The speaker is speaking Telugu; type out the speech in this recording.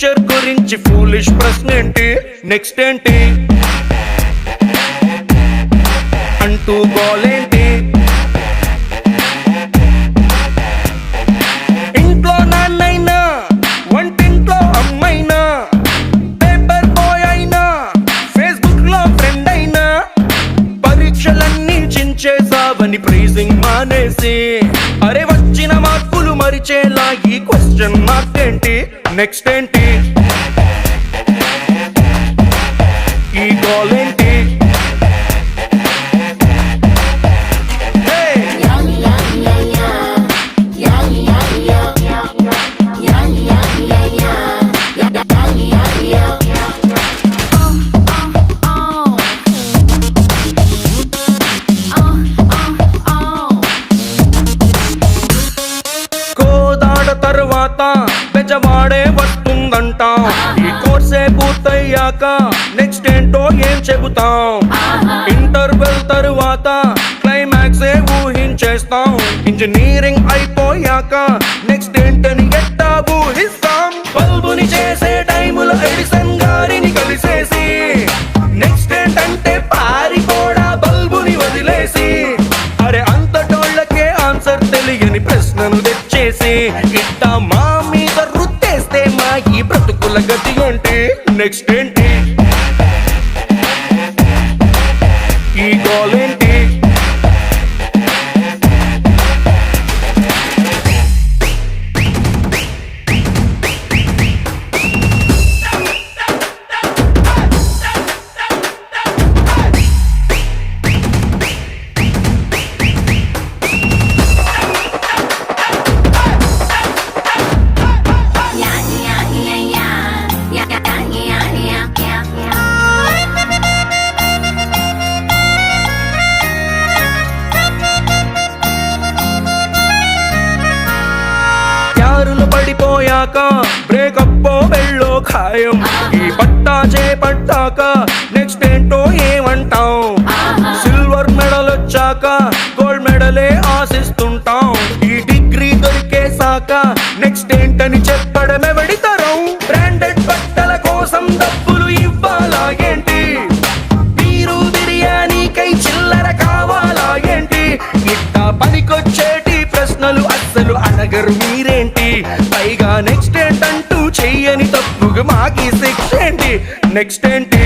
ఫ్యూచర్ గురించి ఫూలిష్ ప్రశ్న ఏంటి, నెక్స్ట్ ఏంటి అంటూ గోలేంటి. ఇంట్లో నాన్నైనా వంటింట్లో అమ్మైనా పేపర్ బాయ్ అయినా ఫేస్బుక్ లో ఫ్రెండ్ అయినా పరీక్షలన్నీ చించేసావని ప్రైజింగ్ మానేసి అరే వచ్చిన మార్కులు మరిచేలా ఈ క్వశ్చన్ మార్క్ ఏంటి, నెక్స్ట్ ఏంటి ఈ గోల్ ఏంటి. తర్వాత పెజవాడే వస్తుందంటాం, ఈ కోర్సే పూర్తయ్యాక నెక్స్ట్ ఏంటో ఏం చెబుతాం. ఇంటర్వెల్ తరువాత క్లైమాక్సే ఊహించేస్తాం, ఇంజనీరింగ్ అయిపోయాక నెక్స్ట్ ఏంటని ఎట్టా ఊహిస్తాం. బల్బుని చేసే టైములో ఎడిసన్ గారిని కలిసేసి నెక్స్ట్ ఏంటంటే పారిపోడా బల్బుని వదిలేసి అరే అంతటోళ్ళకే ఆన్సర్ తెలియని ప్రశ్నను తెచ్చేసి ఇట్టా మా మీద రుద్దేస్తే మా ఈ బ్రతుకుల గతి ఏంటి, నెక్స్ట్ ఏంటి ఈ గోల్ ఏంటి. పడిపోయాక బ్రేకప్ వెళ్ళో ఖాయం, ఈ పట్టా చేపట్టాక నెక్స్ట్ ఏంటో ఏమంటాం. సిల్వర్ మెడల్ వచ్చాక గోల్డ్ మెడలే ఆశిస్తుంటాం, ఈ డిగ్రీ దొరికేసాక నెక్స్ట్ ఏంటని చెప్పడమే వెడితరం. బ్రాండెడ్ బట్టల కోసం డబ్బులు ఇవ్వాలా ఏంటి, బీరు బిర్యానీకై చిల్లర కావాలా ఏంటి, ఇట్టా పనికొచ్చేటి ప్రశ్నలు అస్సలు అడగరు మీరేంటి. పైగా నెక్స్ట్ ఏంటంటూ చెయ్యని తప్పుగా మాకి శిక్ష ఏంటి, నెక్స్ట్ ఏంటి